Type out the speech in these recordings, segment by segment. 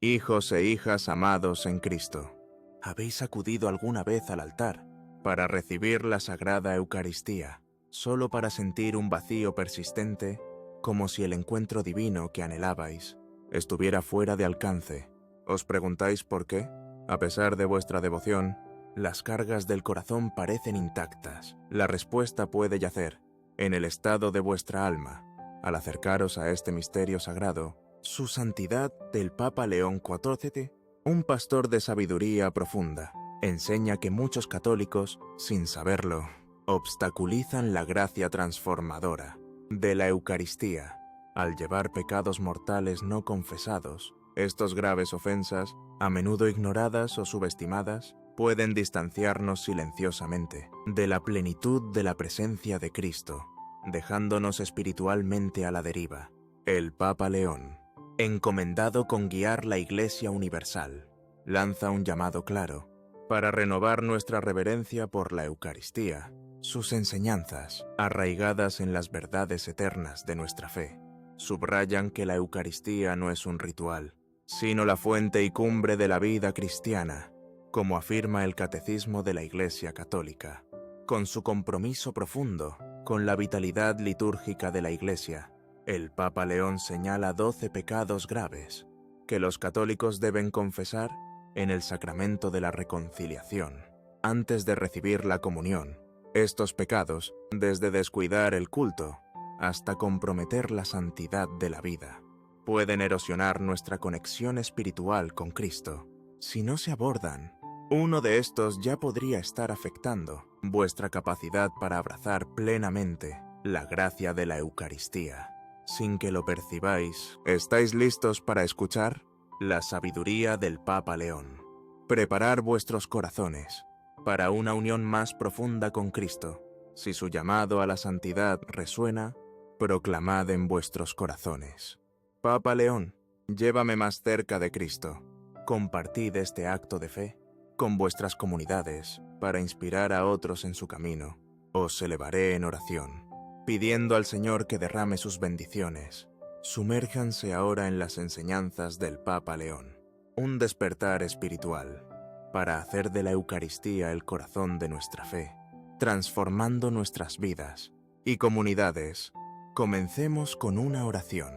Hijos e hijas amados en Cristo, ¿habéis acudido alguna vez al altar para recibir la Sagrada Eucaristía, solo para sentir un vacío persistente, como si el encuentro divino que anhelabais estuviera fuera de alcance? ¿Os preguntáis por qué? A pesar de vuestra devoción, las cargas del corazón parecen intactas. La respuesta puede yacer en el estado de vuestra alma. Al acercaros a este misterio sagrado, Su Santidad el Papa León XIV, un pastor de sabiduría profunda, enseña que muchos católicos, sin saberlo, obstaculizan la gracia transformadora de la Eucaristía al llevar pecados mortales no confesados. Estas graves ofensas, a menudo ignoradas o subestimadas, pueden distanciarnos silenciosamente de la plenitud de la presencia de Cristo, dejándonos espiritualmente a la deriva. El Papa León, encomendado con guiar la Iglesia Universal, lanza un llamado claro para renovar nuestra reverencia por la Eucaristía. Sus enseñanzas, arraigadas en las verdades eternas de nuestra fe, subrayan que la Eucaristía no es un ritual, sino la fuente y cumbre de la vida cristiana, como afirma el Catecismo de la Iglesia Católica. Con su compromiso profundo con la vitalidad litúrgica de la Iglesia, el Papa León señala 12 pecados graves que los católicos deben confesar en el sacramento de la reconciliación, antes de recibir la comunión. Estos pecados, desde descuidar el culto hasta comprometer la santidad de la vida, pueden erosionar nuestra conexión espiritual con Cristo. Si no se abordan, uno de estos ya podría estar afectando vuestra capacidad para abrazar plenamente la gracia de la Eucaristía. Sin que lo percibáis, ¿estáis listos para escuchar la sabiduría del Papa León? Preparar vuestros corazones para una unión más profunda con Cristo. Si su llamado a la santidad resuena, proclamad en vuestros corazones: Papa León, llévame más cerca de Cristo. Compartid este acto de fe con vuestras comunidades para inspirar a otros en su camino. Os elevaré en oración, pidiendo al Señor que derrame sus bendiciones. Sumérjanse ahora en las enseñanzas del Papa León, un despertar espiritual para hacer de la Eucaristía el corazón de nuestra fe, transformando nuestras vidas y comunidades. Comencemos con una oración.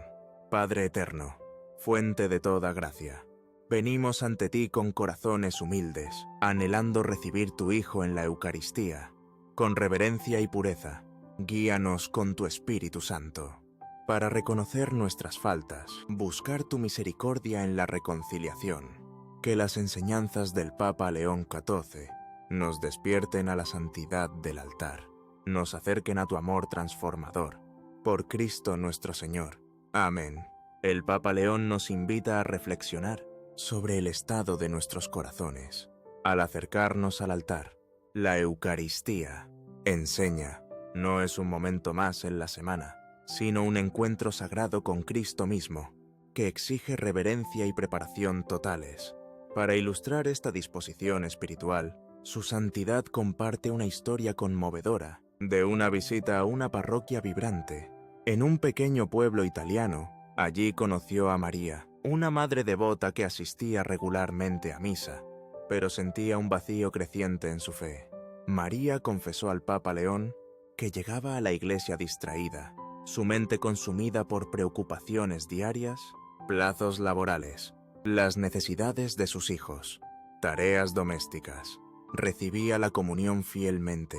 Padre eterno, fuente de toda gracia, venimos ante ti con corazones humildes, anhelando recibir tu Hijo en la Eucaristía. Con reverencia y pureza, guíanos con tu Espíritu Santo, para reconocer nuestras faltas, buscar tu misericordia en la reconciliación. Que las enseñanzas del Papa León XIV nos despierten a la santidad del altar, nos acerquen a tu amor transformador. Por Cristo nuestro Señor. Amén. El Papa León nos invita a reflexionar sobre el estado de nuestros corazones. Al acercarnos al altar, la Eucaristía, enseña, no es un momento más en la semana, sino un encuentro sagrado con Cristo mismo, que exige reverencia y preparación totales. Para ilustrar esta disposición espiritual, Su Santidad comparte una historia conmovedora de una visita a una parroquia vibrante. En un pequeño pueblo italiano, allí conoció a María, una madre devota que asistía regularmente a misa, pero sentía un vacío creciente en su fe. María confesó al Papa León que llegaba a la iglesia distraída, su mente consumida por preocupaciones diarias, plazos laborales, las necesidades de sus hijos, tareas domésticas. Recibía la comunión fielmente,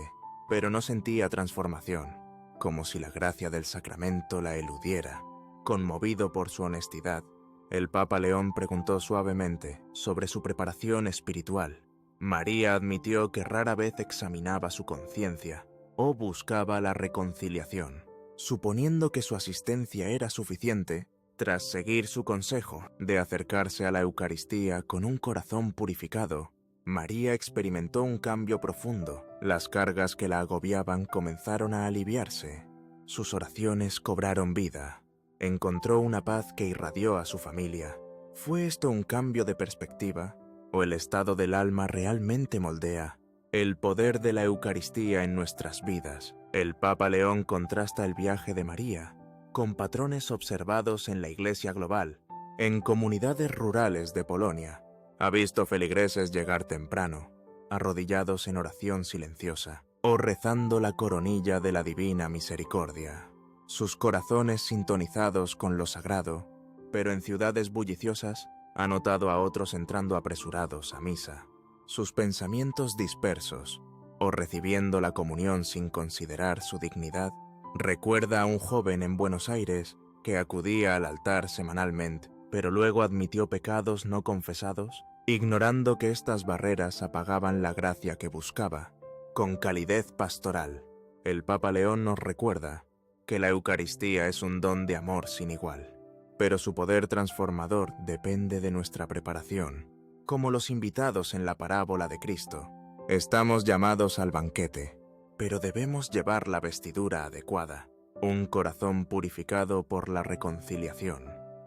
pero no sentía transformación, como si la gracia del sacramento la eludiera. Conmovido por su honestidad, el Papa León preguntó suavemente sobre su preparación espiritual. María admitió que rara vez examinaba su conciencia o buscaba la reconciliación. Suponiendo que su asistencia era suficiente, tras seguir su consejo de acercarse a la Eucaristía con un corazón purificado, María experimentó un cambio profundo. Las cargas que la agobiaban comenzaron a aliviarse. Sus oraciones cobraron vida. Encontró una paz que irradió a su familia. ¿Fue esto un cambio de perspectiva? ¿O el estado del alma realmente moldea el poder de la Eucaristía en nuestras vidas? El Papa León contrasta el viaje de María con patrones observados en la Iglesia global En comunidades rurales de Polonia, ha visto feligreses llegar temprano, arrodillados en oración silenciosa, o rezando la coronilla de la Divina Misericordia, sus corazones sintonizados con lo sagrado, pero en ciudades bulliciosas ha notado a otros entrando apresurados a misa, sus pensamientos dispersos, o recibiendo la comunión sin considerar su dignidad. Recuerda a un joven en Buenos Aires que acudía al altar semanalmente, pero luego admitió pecados no confesados, ignorando que estas barreras apagaban la gracia que buscaba. Con calidez pastoral, el Papa León nos recuerda que la Eucaristía es un don de amor sin igual, pero su poder transformador depende de nuestra preparación. Como los invitados en la parábola de Cristo, estamos llamados al banquete, pero debemos llevar la vestidura adecuada, un corazón purificado por la reconciliación.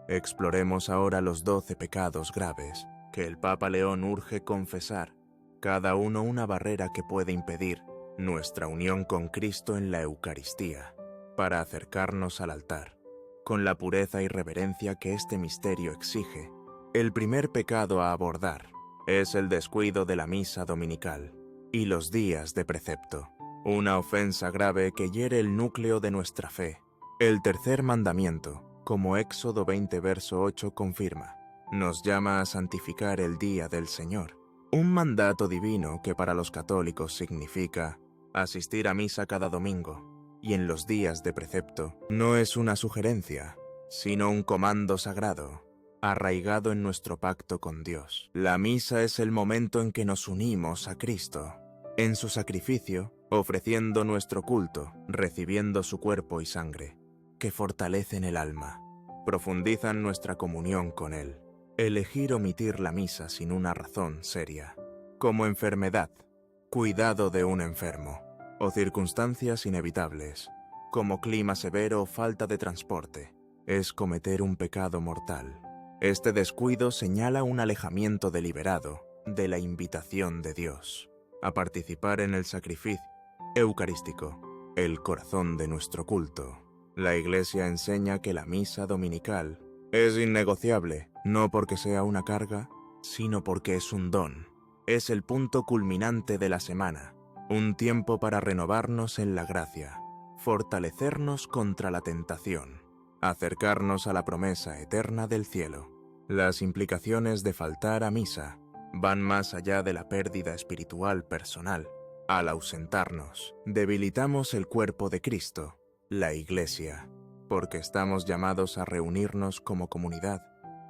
Exploremos ahora los 12 pecados graves que el Papa León urge confesar, cada uno una barrera que puede impedir nuestra unión con Cristo en la Eucaristía, para acercarnos al altar, con la pureza y reverencia que este misterio exige. El primer pecado a abordar es el descuido de la misa dominical y los días de precepto, una ofensa grave que hiere el núcleo de nuestra fe. El tercer mandamiento, como Éxodo 20 verso 8 confirma, nos llama a santificar el día del Señor, un mandato divino que para los católicos significa asistir a misa cada domingo, y en los días de precepto no es una sugerencia, sino un comando sagrado, arraigado en nuestro pacto con Dios. La misa es el momento en que nos unimos a Cristo, en su sacrificio, ofreciendo nuestro culto, recibiendo su cuerpo y sangre, que fortalecen el alma, profundizan nuestra comunión con Él. Elegir omitir la misa sin una razón seria, como enfermedad, cuidado de un enfermo, o circunstancias inevitables, como clima severo o falta de transporte, es cometer un pecado mortal. Este descuido señala un alejamiento deliberado de la invitación de Dios a participar en el sacrificio eucarístico, el corazón de nuestro culto. La Iglesia enseña que la misa dominical es innegociable, no porque sea una carga, sino porque es un don. Es el punto culminante de la semana, un tiempo para renovarnos en la gracia, fortalecernos contra la tentación, acercarnos a la promesa eterna del cielo. Las implicaciones de faltar a misa van más allá de la pérdida espiritual personal. Al ausentarnos, debilitamos el cuerpo de Cristo, la Iglesia, porque estamos llamados a reunirnos como comunidad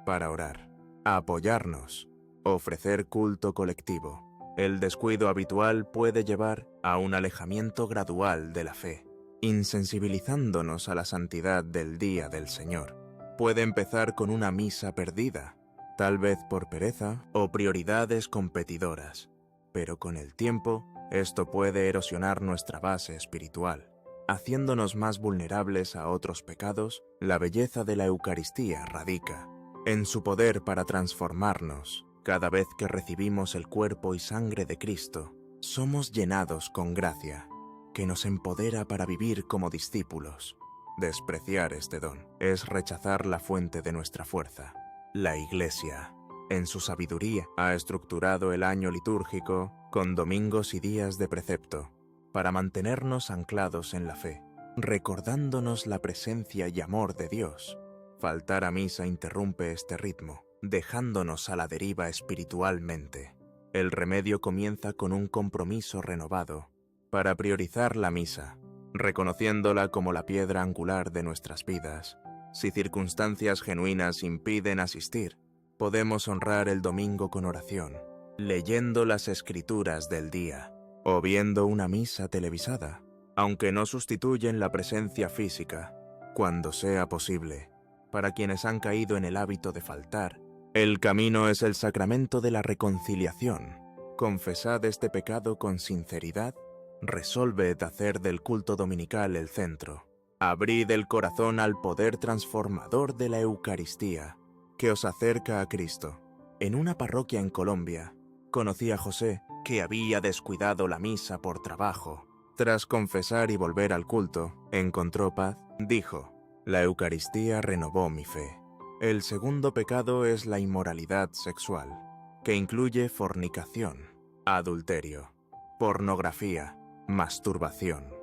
para orar, a apoyarnos, ofrecer culto colectivo. El descuido habitual puede llevar a un alejamiento gradual de la fe, insensibilizándonos a la santidad del día del Señor. Puede empezar con una misa perdida, tal vez por pereza o prioridades competidoras, pero con el tiempo esto puede erosionar nuestra base espiritual, haciéndonos más vulnerables a otros pecados. La belleza de la Eucaristía radica en su poder para transformarnos. Cada vez que recibimos el cuerpo y sangre de Cristo, somos llenados con gracia, que nos empodera para vivir como discípulos. Despreciar este don es rechazar la fuente de nuestra fuerza. La Iglesia, en su sabiduría, ha estructurado el año litúrgico con domingos y días de precepto, para mantenernos anclados en la fe, recordándonos la presencia y amor de Dios. Faltar a misa interrumpe este ritmo, dejándonos a la deriva espiritualmente. El remedio comienza con un compromiso renovado para priorizar la misa, reconociéndola como la piedra angular de nuestras vidas. Si circunstancias genuinas impiden asistir, podemos honrar el domingo con oración, leyendo las escrituras del día, o viendo una misa televisada, aunque no sustituyen la presencia física, cuando sea posible. Para quienes han caído en el hábito de faltar, el camino es el sacramento de la reconciliación. Confesad este pecado con sinceridad, resolved hacer del culto dominical el centro. Abrid el corazón al poder transformador de la Eucaristía, que os acerca a Cristo. En una parroquia en Colombia, conocí a José, que había descuidado la misa por trabajo. Tras confesar y volver al culto, encontró paz. Dijo: la Eucaristía renovó mi fe. El segundo pecado es la inmoralidad sexual, que incluye fornicación, adulterio, pornografía, masturbación.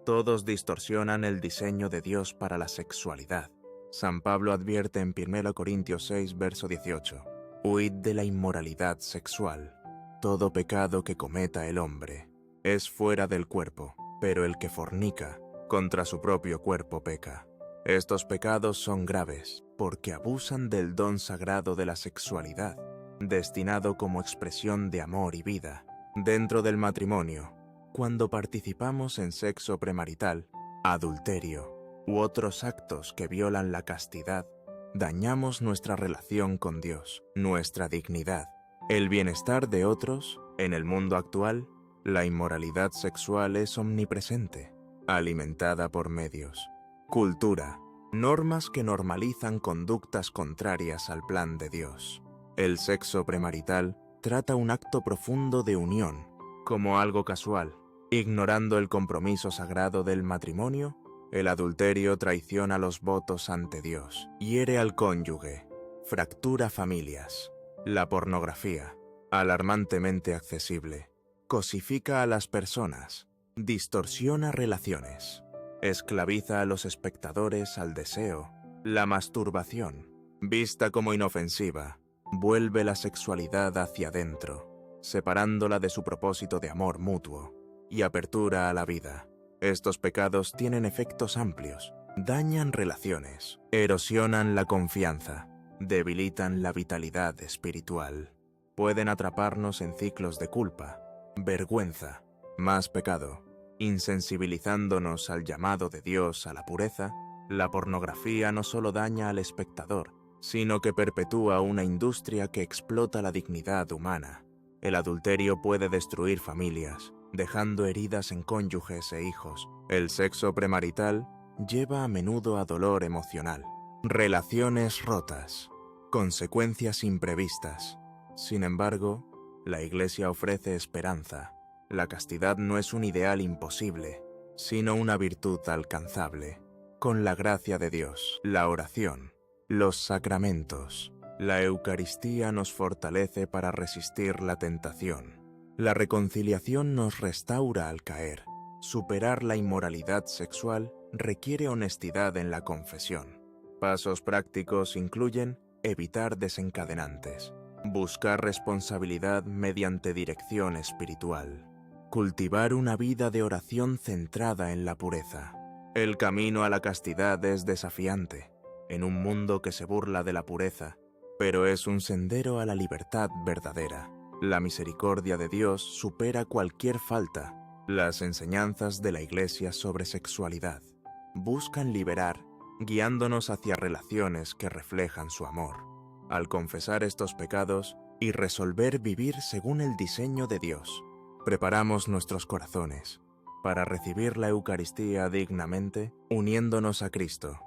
Todos distorsionan el diseño de Dios para la sexualidad. San Pablo advierte en 1 Corintios 6, verso 18: «Huid de la inmoralidad sexual. Todo pecado que cometa el hombre es fuera del cuerpo, pero el que fornica contra su propio cuerpo peca». Estos pecados son graves porque abusan del don sagrado de la sexualidad, destinado como expresión de amor y vida. Dentro del matrimonio, cuando participamos en sexo premarital, adulterio u otros actos que violan la castidad, dañamos nuestra relación con Dios, nuestra dignidad, el bienestar de otros. En el mundo actual, la inmoralidad sexual es omnipresente, alimentada por medios, cultura, normas que normalizan conductas contrarias al plan de Dios. El sexo premarital trata un acto profundo de unión como algo casual. Ignorando el compromiso sagrado del matrimonio, el adulterio traiciona los votos ante Dios, hiere al cónyuge, fractura familias. La pornografía, alarmantemente accesible, cosifica a las personas, distorsiona relaciones, esclaviza a los espectadores al deseo. La masturbación, vista como inofensiva, vuelve la sexualidad hacia adentro, separándola de su propósito de amor mutuo y apertura a la vida. Estos pecados tienen efectos amplios, dañan relaciones, erosionan la confianza, debilitan la vitalidad espiritual. Pueden atraparnos en ciclos de culpa, vergüenza, más pecado, insensibilizándonos al llamado de Dios a la pureza. La pornografía no solo daña al espectador, sino que perpetúa una industria que explota la dignidad humana. El adulterio puede destruir familias, dejando heridas en cónyuges e hijos. El sexo premarital lleva a menudo a dolor emocional, relaciones rotas, consecuencias imprevistas. Sin embargo, la Iglesia ofrece esperanza. La castidad no es un ideal imposible, sino una virtud alcanzable. Con la gracia de Dios, la oración, los sacramentos, la Eucaristía nos fortalece para resistir la tentación. La reconciliación nos restaura al caer. Superar la inmoralidad sexual requiere honestidad en la confesión. Pasos prácticos incluyen evitar desencadenantes, buscar responsabilidad mediante dirección espiritual, cultivar una vida de oración centrada en la pureza. El camino a la castidad es desafiante, en un mundo que se burla de la pureza, pero es un sendero a la libertad verdadera. La misericordia de Dios supera cualquier falta. Las enseñanzas de la Iglesia sobre sexualidad buscan liberar, guiándonos hacia relaciones que reflejan su amor. Al confesar estos pecados y resolver vivir según el diseño de Dios, preparamos nuestros corazones para recibir la Eucaristía dignamente, uniéndonos a Cristo,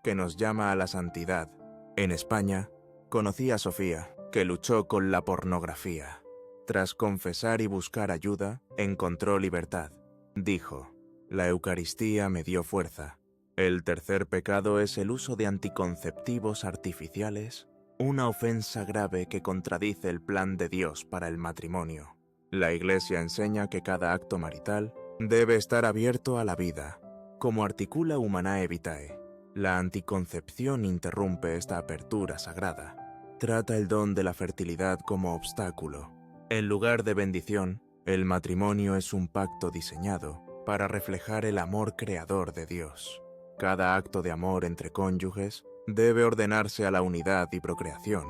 que nos llama a la santidad. En España, conocí a Sofía, que luchó con la pornografía. Tras confesar y buscar ayuda, encontró libertad. Dijo: «La Eucaristía me dio fuerza». El tercer pecado es el uso de anticonceptivos artificiales, una ofensa grave que contradice el plan de Dios para el matrimonio. La Iglesia enseña que cada acto marital debe estar abierto a la vida, como articula Humanae Vitae. La anticoncepción interrumpe esta apertura sagrada. Trata el don de la fertilidad como obstáculo. En lugar de bendición, el matrimonio es un pacto diseñado para reflejar el amor creador de Dios. Cada acto de amor entre cónyuges debe ordenarse a la unidad y procreación,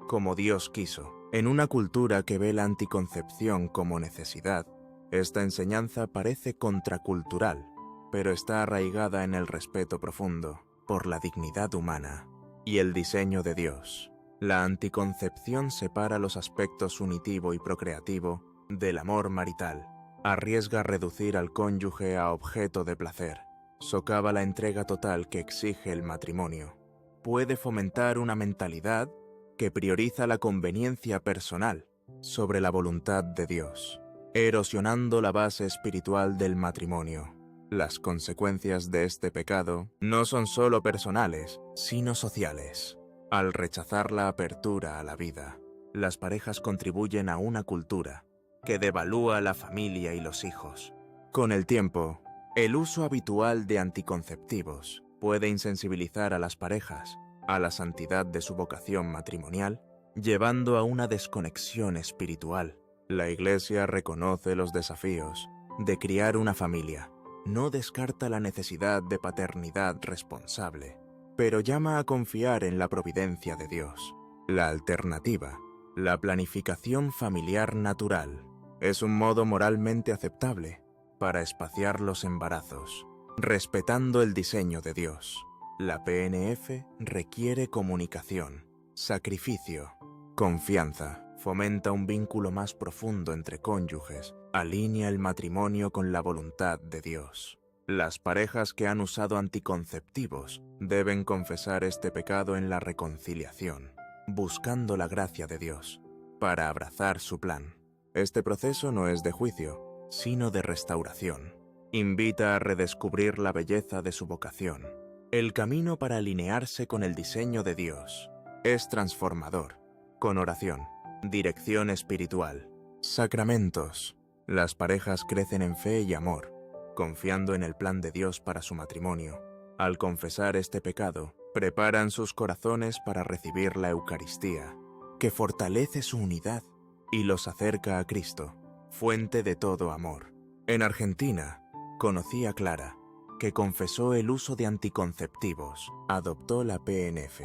como Dios quiso. En una cultura que ve la anticoncepción como necesidad, esta enseñanza parece contracultural, pero está arraigada en el respeto profundo por la dignidad humana y el diseño de Dios. La anticoncepción separa los aspectos unitivo y procreativo del amor marital, arriesga reducir al cónyuge a objeto de placer, socava la entrega total que exige el matrimonio, puede fomentar una mentalidad que prioriza la conveniencia personal sobre la voluntad de Dios, erosionando la base espiritual del matrimonio. Las consecuencias de este pecado no son solo personales, sino sociales. Al rechazar la apertura a la vida, las parejas contribuyen a una cultura que devalúa la familia y los hijos. Con el tiempo, el uso habitual de anticonceptivos puede insensibilizar a las parejas a la santidad de su vocación matrimonial, llevando a una desconexión espiritual. La Iglesia reconoce los desafíos de criar una familia, no descarta la necesidad de paternidad responsable, pero llama a confiar en la providencia de Dios. La alternativa, la planificación familiar natural, es un modo moralmente aceptable para espaciar los embarazos, respetando el diseño de Dios. La PNF requiere comunicación, sacrificio, confianza, fomenta un vínculo más profundo entre cónyuges, alinea el matrimonio con la voluntad de Dios. Las parejas que han usado anticonceptivos deben confesar este pecado en la reconciliación, buscando la gracia de Dios, para abrazar su plan. Este proceso no es de juicio, sino de restauración. Invita a redescubrir la belleza de su vocación. El camino para alinearse con el diseño de Dios es transformador, con oración, dirección espiritual, sacramentos. Las parejas crecen en fe y amor, confiando en el plan de Dios para su matrimonio. Al confesar este pecado, preparan sus corazones para recibir la Eucaristía, que fortalece su unidad y los acerca a Cristo, fuente de todo amor. En Argentina, conocí a Clara, que confesó el uso de anticonceptivos, adoptó la PNF.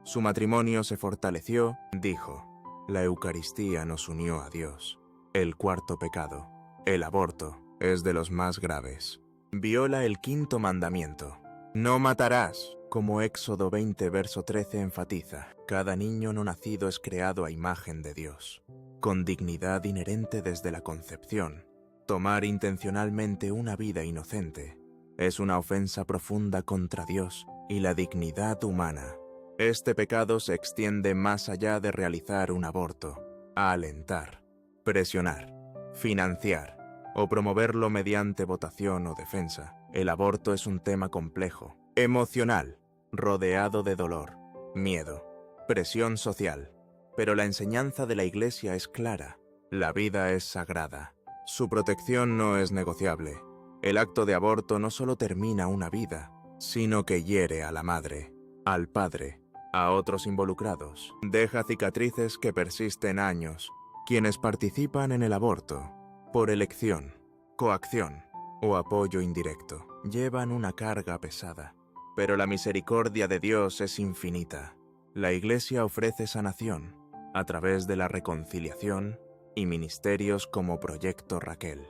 Su matrimonio se fortaleció, dijo: la Eucaristía nos unió a Dios. El cuarto pecado, el aborto, es de los más graves. Viola el quinto mandamiento: no matarás. Como Éxodo 20, verso 13 enfatiza, cada niño no nacido es creado a imagen de Dios, con dignidad inherente desde la concepción. Tomar intencionalmente una vida inocente es una ofensa profunda contra Dios y la dignidad humana. Este pecado se extiende más allá de realizar un aborto, a alentar, presionar, financiar o promoverlo mediante votación o defensa. El aborto es un tema complejo, emocional, rodeado de dolor, miedo, presión social. Pero la enseñanza de la Iglesia es clara: la vida es sagrada. Su protección no es negociable. El acto de aborto no solo termina una vida, sino que hiere a la madre, al padre, a otros involucrados. Deja cicatrices que persisten años. Quienes participan en el aborto, por elección, coacción o apoyo indirecto, llevan una carga pesada. Pero la misericordia de Dios es infinita. La Iglesia ofrece sanación a través de la reconciliación y ministerios como Proyecto Raquel,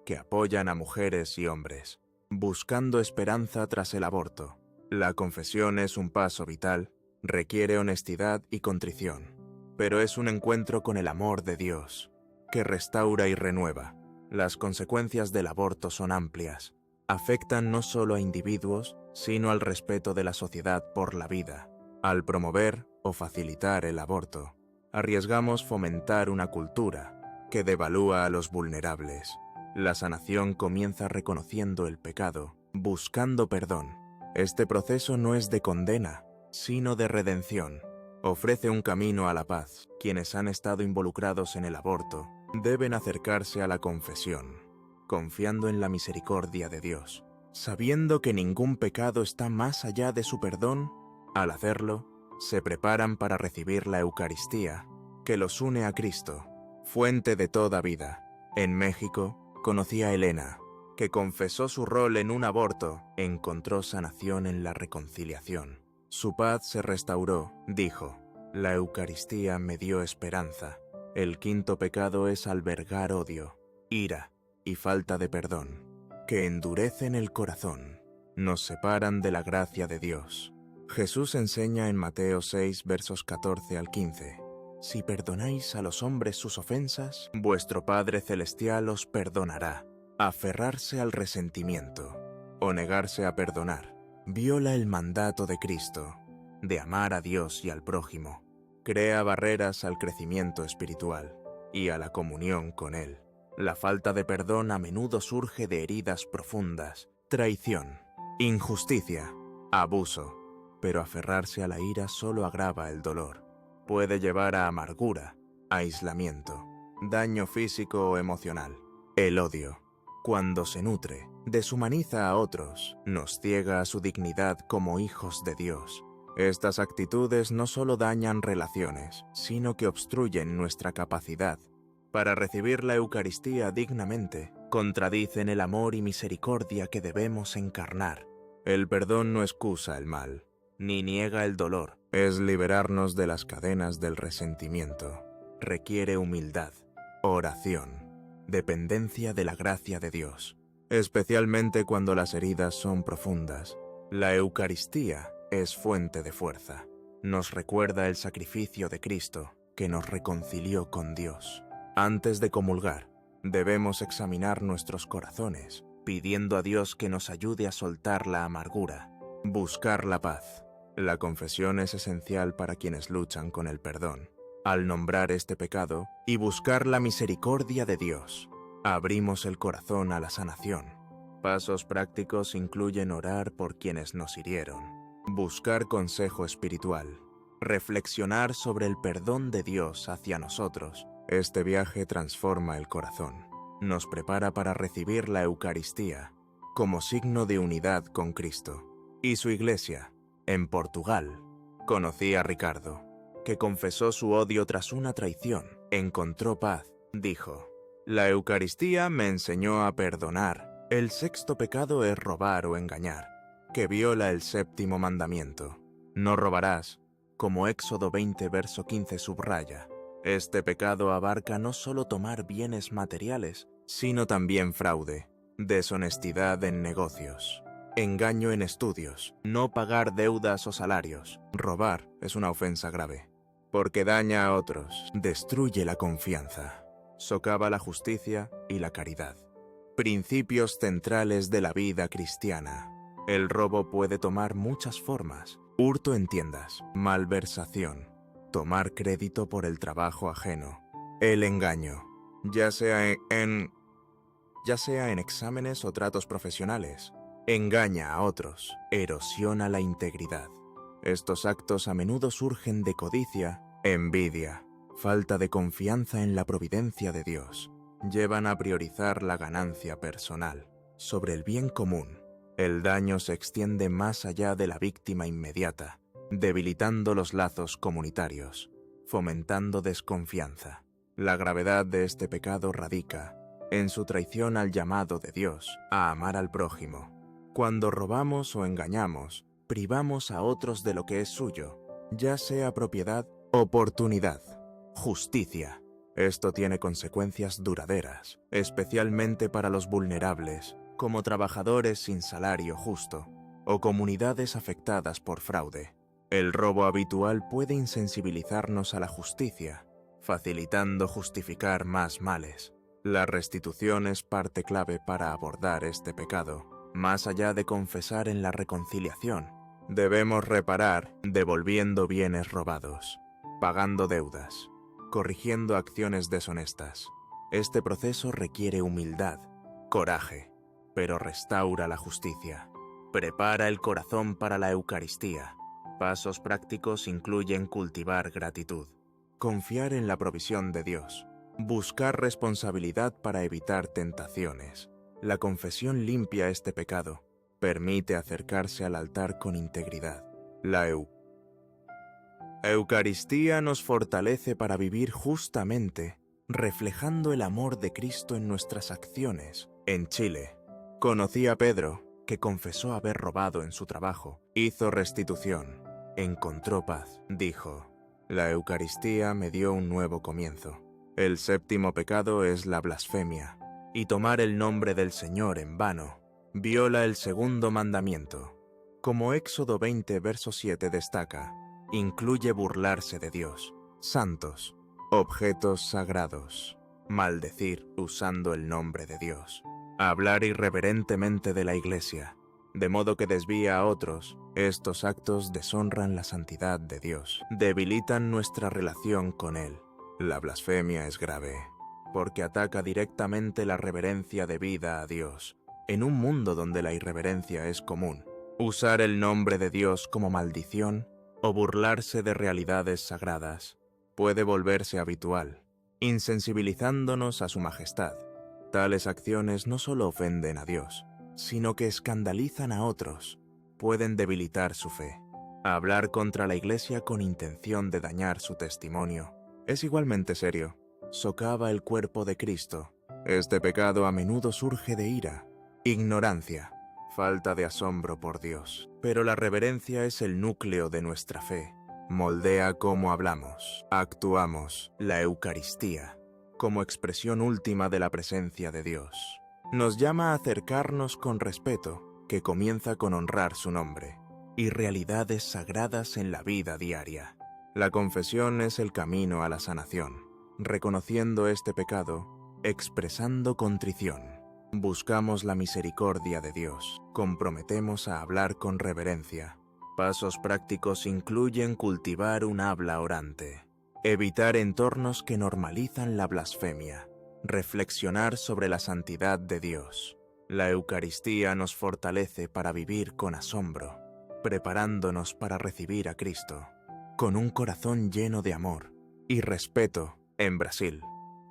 que apoyan a mujeres y hombres, buscando esperanza tras el aborto. La confesión es un paso vital, requiere honestidad y contrición, pero es un encuentro con el amor de Dios, que restaura y renueva. Las consecuencias del aborto son amplias. Afectan no solo a individuos, sino al respeto de la sociedad por la vida. Al promover o facilitar el aborto, arriesgamos fomentar una cultura que devalúa a los vulnerables. La sanación comienza reconociendo el pecado, buscando perdón. Este proceso no es de condena, sino de redención. Ofrece un camino a la paz. Quienes han estado involucrados en el aborto deben acercarse a la confesión, confiando en la misericordia de Dios, sabiendo que ningún pecado está más allá de su perdón. Al hacerlo, se preparan para recibir la Eucaristía, que los une a Cristo, fuente de toda vida. En México, conocí a Elena, que confesó su rol en un aborto, encontró sanación en la reconciliación. Su paz se restauró, dijo: la Eucaristía me dio esperanza. El quinto pecado es albergar odio, ira y falta de perdón, que endurecen el corazón, nos separan de la gracia de Dios. Jesús enseña en Mateo 6, versos 14 al 15: si perdonáis a los hombres sus ofensas, vuestro Padre Celestial os perdonará. Aferrarse al resentimiento o negarse a perdonar viola el mandato de Cristo, de amar a Dios y al prójimo. Crea barreras al crecimiento espiritual y a la comunión con Él. La falta de perdón a menudo surge de heridas profundas, traición, injusticia, abuso. pero aferrarse a la ira solo agrava el dolor. Puede llevar a amargura, aislamiento, daño físico o emocional. El odio, cuando se nutre, deshumaniza a otros, nos ciega a su dignidad como hijos de Dios. Estas actitudes no solo dañan relaciones, sino que obstruyen nuestra capacidad para recibir la Eucaristía dignamente, contradicen el amor y misericordia que debemos encarnar. El perdón no excusa el mal, ni niega el dolor. Es liberarnos de las cadenas del resentimiento. Requiere humildad, oración, dependencia de la gracia de Dios, especialmente cuando las heridas son profundas. La Eucaristía es fuente de fuerza. Nos recuerda el sacrificio de Cristo, que nos reconcilió con Dios. Antes de comulgar, debemos examinar nuestros corazones, pidiendo a Dios que nos ayude a soltar la amargura, buscar la paz. La confesión es esencial para quienes luchan con el perdón. Al nombrar este pecado y buscar la misericordia de Dios, abrimos el corazón a la sanación. Pasos prácticos incluyen orar por quienes nos hirieron, buscar consejo espiritual, reflexionar sobre el perdón de Dios hacia nosotros. Este viaje transforma el corazón, nos prepara para recibir la Eucaristía como signo de unidad con Cristo y su Iglesia. En Portugal, conocí a Ricardo, que confesó su odio tras una traición. Encontró paz, dijo: «La Eucaristía me enseñó a perdonar. El sexto pecado es robar o engañar, que viola el séptimo mandamiento. No robarás, como Éxodo 20, verso 15 subraya. Este pecado abarca no solo tomar bienes materiales, sino también fraude, deshonestidad en negocios, engaño en estudios, no pagar deudas o salarios. Robar es una ofensa grave, porque daña a otros, destruye la confianza, socava la justicia y la caridad. Principios centrales de la vida cristiana. El robo puede tomar muchas formas: hurto en tiendas, malversación, tomar crédito por el trabajo ajeno, el engaño, ya sea en exámenes o tratos profesionales, engaña a otros, erosiona la integridad. Estos actos a menudo surgen de codicia, envidia, falta de confianza en la providencia de Dios. Llevan a priorizar la ganancia personal sobre el bien común. El daño se extiende más allá de la víctima inmediata, debilitando los lazos comunitarios, fomentando desconfianza. La gravedad de este pecado radica en su traición al llamado de Dios a amar al prójimo. Cuando robamos o engañamos, privamos a otros de lo que es suyo, ya sea propiedad, oportunidad, justicia. Esto tiene consecuencias duraderas, especialmente para los vulnerables, como trabajadores sin salario justo o comunidades afectadas por fraude. El robo habitual puede insensibilizarnos a la justicia, facilitando justificar más males. La restitución es parte clave para abordar este pecado. Más allá de confesar en la reconciliación, debemos reparar devolviendo bienes robados, pagando deudas, corrigiendo acciones deshonestas. Este proceso requiere humildad, coraje, pero restaura la justicia. Prepara el corazón para la Eucaristía. Pasos prácticos incluyen cultivar gratitud, confiar en la provisión de Dios, buscar responsabilidad para evitar tentaciones. La confesión limpia este pecado, permite acercarse al altar con integridad. La Eucaristía nos fortalece para vivir justamente, reflejando el amor de Cristo en nuestras acciones. En Chile, conocí a Pedro, que confesó haber robado en su trabajo, hizo restitución, encontró paz. Dijo: «La Eucaristía me dio un nuevo comienzo». El séptimo pecado es la blasfemia, y tomar el nombre del Señor en vano viola el segundo mandamiento. Como Éxodo 20, verso 7 destaca, incluye burlarse de Dios, santos, objetos sagrados, maldecir usando el nombre de Dios, hablar irreverentemente de la Iglesia, de modo que desvía a otros. Estos actos deshonran la santidad de Dios, debilitan nuestra relación con Él. La blasfemia es grave, porque ataca directamente la reverencia debida a Dios. En un mundo donde la irreverencia es común, Usar el nombre de Dios como maldición o burlarse de realidades sagradas puede volverse habitual, insensibilizándonos a su majestad. Tales acciones no solo ofenden a Dios, sino que escandalizan a otros, pueden debilitar su fe. Hablar contra la Iglesia con intención de dañar su testimonio es igualmente serio. Socava el cuerpo de Cristo. Este pecado a menudo surge de ira, ignorancia, falta de asombro por Dios. Pero la reverencia es el núcleo de nuestra fe. Moldea cómo hablamos, actuamos, la Eucaristía, como expresión última de la presencia de Dios. Nos llama a acercarnos con respeto, que comienza con honrar su nombre, y realidades sagradas en la vida diaria. La confesión es el camino a la sanación. Reconociendo este pecado, expresando contrición, buscamos la misericordia de Dios, comprometemos a hablar con reverencia. Pasos prácticos incluyen cultivar un habla orante, evitar entornos que normalizan la blasfemia, reflexionar sobre la santidad de Dios. La Eucaristía nos fortalece para vivir con asombro, preparándonos para recibir a Cristo, con un corazón lleno de amor y respeto. En Brasil,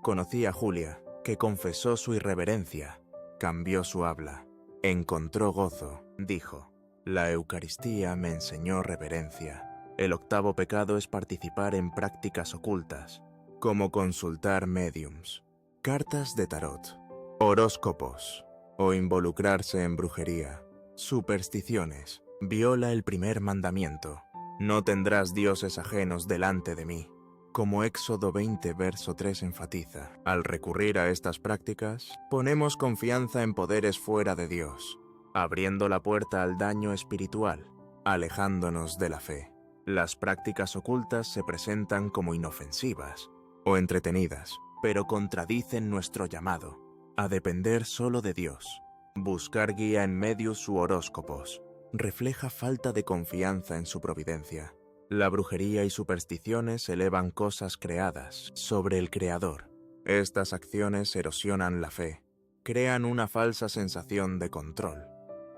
conocí a Julia, que confesó su irreverencia, cambió su habla, encontró gozo, dijo: la Eucaristía me enseñó reverencia. El octavo pecado es participar en prácticas ocultas, como consultar médiums, cartas de tarot, horóscopos, o involucrarse en brujería, supersticiones. Viola el primer mandamiento: no tendrás dioses ajenos delante de mí. Como Éxodo 20, verso 3 enfatiza, al recurrir a estas prácticas, ponemos confianza en poderes fuera de Dios, abriendo la puerta al daño espiritual, alejándonos de la fe. Las prácticas ocultas se presentan como inofensivas o entretenidas, pero contradicen nuestro llamado a depender solo de Dios. Buscar guía en medios u horóscopos refleja falta de confianza en su providencia. La brujería y supersticiones elevan cosas creadas sobre el Creador. Estas acciones erosionan la fe, crean una falsa sensación de control,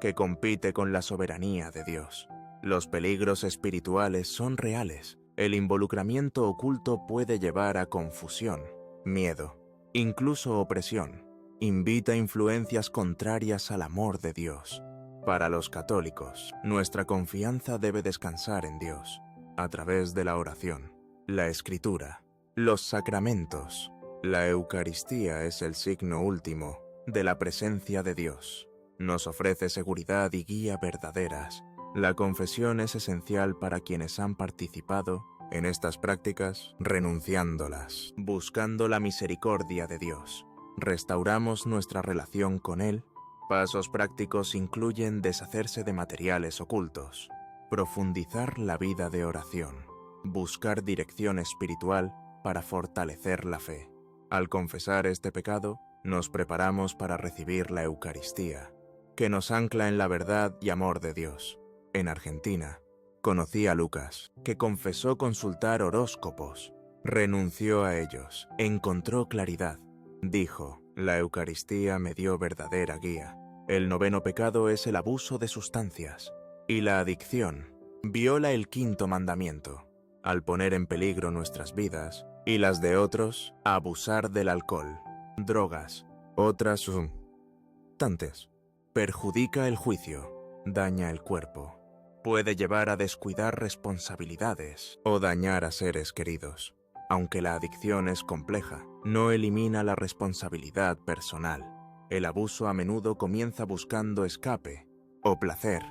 que compite con la soberanía de Dios. Los peligros espirituales son reales. El involucramiento oculto puede llevar a confusión, miedo, incluso opresión. Invita influencias contrarias al amor de Dios. Para los católicos, nuestra confianza debe descansar en Dios, a través de la oración, la escritura, los sacramentos. La Eucaristía es el signo último de la presencia de Dios. Nos ofrece seguridad y guía verdaderas. La confesión es esencial para quienes han participado en estas prácticas, renunciándolas, buscando la misericordia de Dios. Restauramos nuestra relación con Él. Pasos prácticos incluyen deshacerse de materiales ocultos, profundizar la vida de oración, buscar dirección espiritual para fortalecer la fe. Al confesar este pecado, nos preparamos para recibir la Eucaristía, que nos ancla en la verdad y amor de Dios. En Argentina, conocí a Lucas, que confesó consultar horóscopos, renunció a ellos, encontró claridad. Dijo: la Eucaristía me dio verdadera guía. El noveno pecado es el abuso de sustancias y la adicción. Viola el quinto mandamiento, al poner en peligro nuestras vidas y las de otros, abusar del alcohol, drogas, otras sustancias. Perjudica el juicio, daña el cuerpo, puede llevar a descuidar responsabilidades o dañar a seres queridos. Aunque la adicción es compleja, no elimina la responsabilidad personal. El abuso a menudo comienza buscando escape o placer,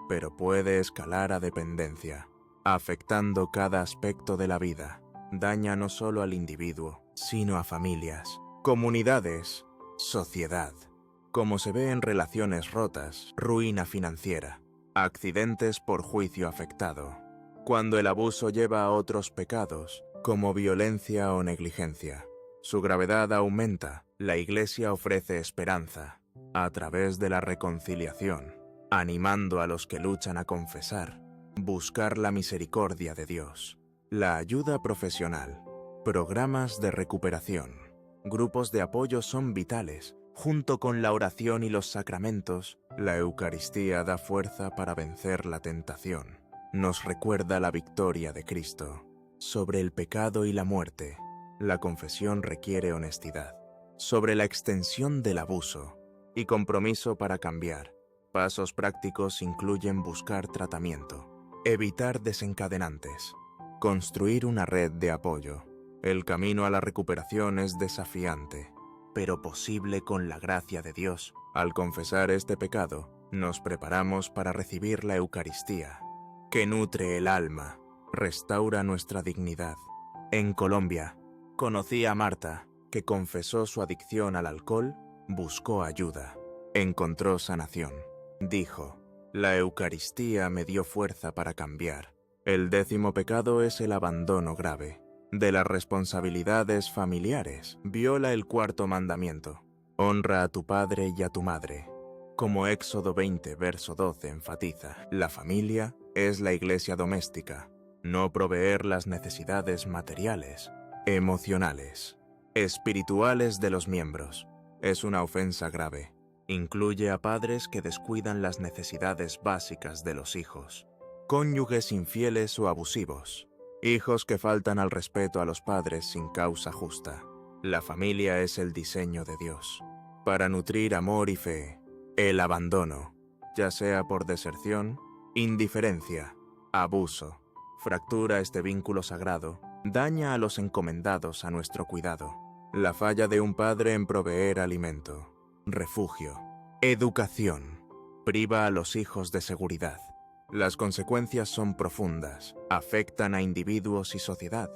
pero puede escalar a dependencia, afectando cada aspecto de la vida. Daña no solo al individuo, sino a familias, comunidades, sociedad. Como se ve en relaciones rotas, ruina financiera, accidentes por juicio afectado. Cuando el abuso lleva a otros pecados, como violencia o negligencia, su gravedad aumenta. La Iglesia ofrece esperanza a través de la reconciliación, animando a los que luchan a confesar, buscar la misericordia de Dios. La ayuda profesional, programas de recuperación, grupos de apoyo son vitales. Junto con la oración y los sacramentos, la Eucaristía da fuerza para vencer la tentación. Nos recuerda la victoria de Cristo sobre el pecado y la muerte. La confesión requiere honestidad. Sobre la extensión del abuso y compromiso para cambiar. Pasos prácticos incluyen buscar tratamiento, evitar desencadenantes, construir una red de apoyo. El camino a la recuperación es desafiante, pero posible con la gracia de Dios. Al confesar este pecado, nos preparamos para recibir la Eucaristía, que nutre el alma, restaura nuestra dignidad. En Colombia, conocí a Marta, que confesó su adicción al alcohol, buscó ayuda, encontró sanación. Dijo: la Eucaristía me dio fuerza para cambiar. El 10º pecado es el abandono grave de las responsabilidades familiares. Viola el 4º mandamiento. Honra a tu padre y a tu madre. Como Éxodo 20, verso 12 enfatiza, la familia es la iglesia doméstica. No proveer las necesidades materiales, emocionales, espirituales de los miembros es una ofensa grave. Incluye a padres que descuidan las necesidades básicas de los hijos, cónyuges infieles o abusivos, hijos que faltan al respeto a los padres sin causa justa. La familia es el diseño de Dios para nutrir amor y fe. El abandono, ya sea por deserción, indiferencia, abuso, fractura este vínculo sagrado, daña a los encomendados a nuestro cuidado. La falla de un padre en proveer alimento, refugio, educación, priva a los hijos de seguridad. Las consecuencias son profundas, afectan a individuos y sociedad.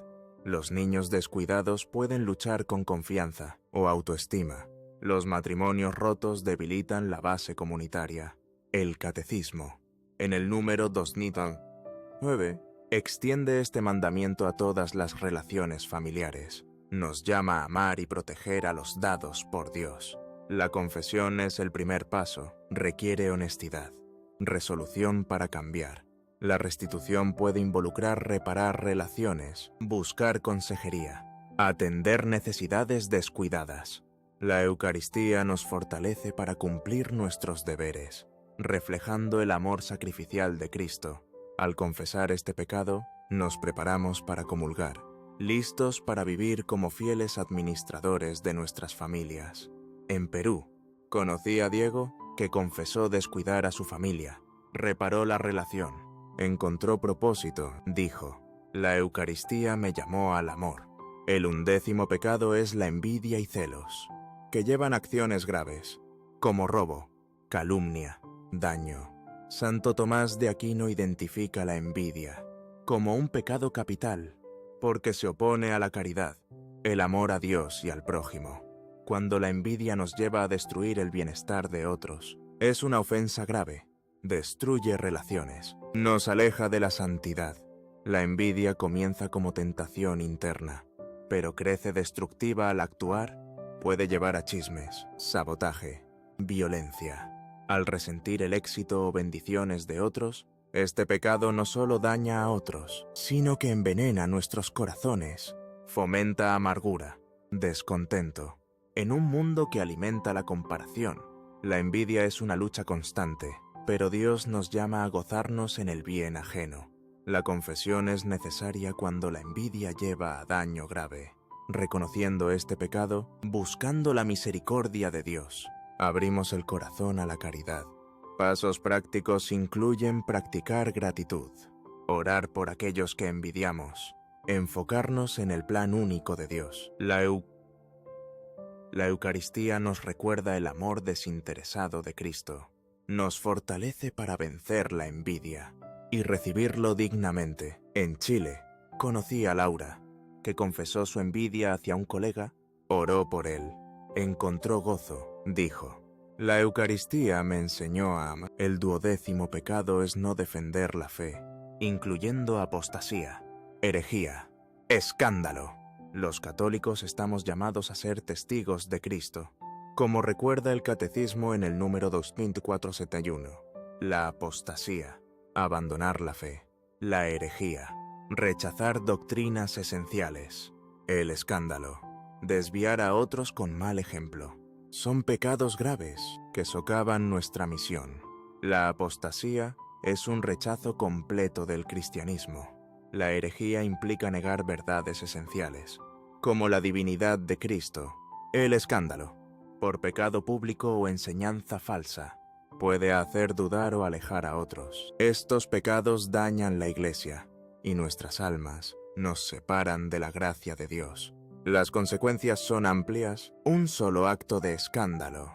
Los niños descuidados pueden luchar con confianza o autoestima. Los matrimonios rotos debilitan la base comunitaria. El Catecismo, en el número 2009, extiende este mandamiento a todas las relaciones familiares. Nos llama a amar y proteger a los dados por Dios. La confesión es el primer paso, requiere honestidad, resolución para cambiar. La restitución puede involucrar reparar relaciones, buscar consejería, atender necesidades descuidadas. La Eucaristía nos fortalece para cumplir nuestros deberes, reflejando el amor sacrificial de Cristo. Al confesar este pecado, nos preparamos para comulgar, listos para vivir como fieles administradores de nuestras familias. En Perú, conocí a Diego, que confesó descuidar a su familia, reparó la relación, encontró propósito, dijo: la Eucaristía me llamó al amor. El 11º pecado es la envidia y celos, que llevan acciones graves, como robo, calumnia, daño. Santo Tomás de Aquino identifica la envidia como un pecado capital, porque se opone a la caridad, el amor a Dios y al prójimo. Cuando la envidia nos lleva a destruir el bienestar de otros, es una ofensa grave, destruye relaciones, nos aleja de la santidad. La envidia comienza como tentación interna, pero crece destructiva al actuar, puede llevar a chismes, sabotaje, violencia. Al resentir el éxito o bendiciones de otros, este pecado no solo daña a otros, sino que envenena nuestros corazones, fomenta amargura, descontento. En un mundo que alimenta la comparación, la envidia es una lucha constante, pero Dios nos llama a gozarnos en el bien ajeno. La confesión es necesaria cuando la envidia lleva a daño grave. Reconociendo este pecado, buscando la misericordia de Dios, abrimos el corazón a la caridad. Pasos prácticos incluyen practicar gratitud, orar por aquellos que envidiamos, enfocarnos en el plan único de Dios. La Eucaristía nos recuerda el amor desinteresado de Cristo, nos fortalece para vencer la envidia y recibirlo dignamente. En Chile, conocí a Laura, que confesó su envidia hacia un colega, oró por él, encontró gozo, dijo: la Eucaristía me enseñó a amar. El 12º pecado es no defender la fe, incluyendo apostasía, herejía, escándalo. Los católicos estamos llamados a ser testigos de Cristo, como recuerda el Catecismo en el número 2471. La apostasía, abandonar la fe. La herejía, rechazar doctrinas esenciales. El escándalo, desviar a otros con mal ejemplo. Son pecados graves que socavan nuestra misión. La apostasía es un rechazo completo del cristianismo. La herejía implica negar verdades esenciales, como la divinidad de Cristo. El escándalo, por pecado público o enseñanza falsa, puede hacer dudar o alejar a otros. Estos pecados dañan la Iglesia y nuestras almas nos separan de la gracia de Dios. Las consecuencias son amplias. Un solo acto de escándalo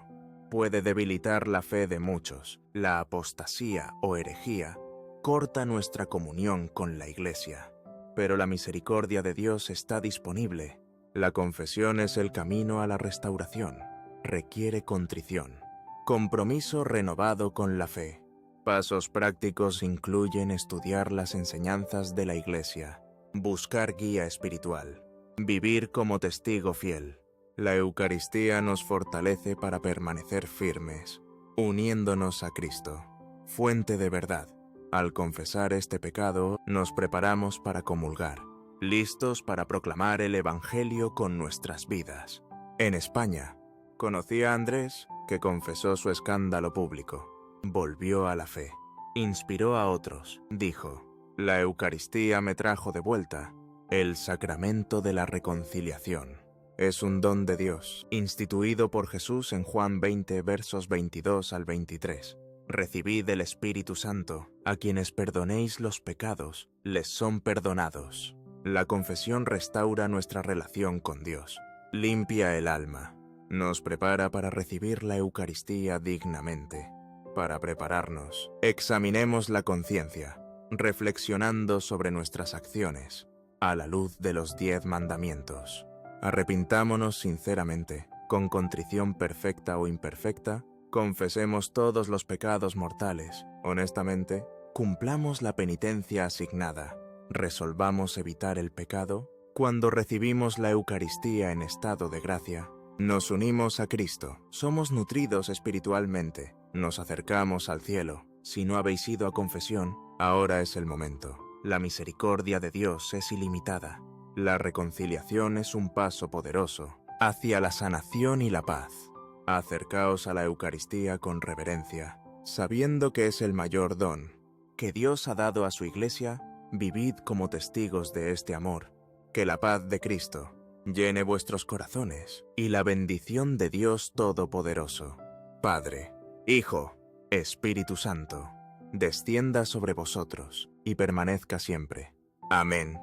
puede debilitar la fe de muchos. La apostasía o herejía corta nuestra comunión con la Iglesia. Pero la misericordia de Dios está disponible. La confesión es el camino a la restauración. Requiere contrición, compromiso renovado con la fe. Pasos prácticos incluyen estudiar las enseñanzas de la Iglesia, buscar guía espiritual, vivir como testigo fiel. La Eucaristía nos fortalece para permanecer firmes, uniéndonos a Cristo, fuente de verdad. Al confesar este pecado, nos preparamos para comulgar, listos para proclamar el Evangelio con nuestras vidas. En España, conocí a Andrés, que confesó su escándalo público. Volvió a la fe. Inspiró a otros. Dijo: la Eucaristía me trajo de vuelta. El sacramento de la reconciliación es un don de Dios, instituido por Jesús en Juan 20, versos 22 al 23. Recibid el Espíritu Santo. A quienes perdonéis los pecados, les son perdonados. La confesión restaura nuestra relación con Dios. Limpia el alma. Nos prepara para recibir la Eucaristía dignamente. Para prepararnos, examinemos la conciencia, reflexionando sobre nuestras acciones, a la luz de los 10 mandamientos. Arrepintámonos sinceramente, con contrición perfecta o imperfecta, confesemos todos los pecados mortales, honestamente, cumplamos la penitencia asignada, resolvamos evitar el pecado. Cuando recibimos la Eucaristía en estado de gracia, nos unimos a Cristo, somos nutridos espiritualmente, nos acercamos al cielo. Si no habéis ido a confesión, ahora es el momento. La misericordia de Dios es ilimitada. La reconciliación es un paso poderoso hacia la sanación y la paz. Acercaos a la Eucaristía con reverencia, sabiendo que es el mayor don que Dios ha dado a su Iglesia. Vivid como testigos de este amor. Que la paz de Cristo llene vuestros corazones y la bendición de Dios Todopoderoso, Padre, Hijo, Espíritu Santo, descienda sobre vosotros y permanezca siempre. Amén.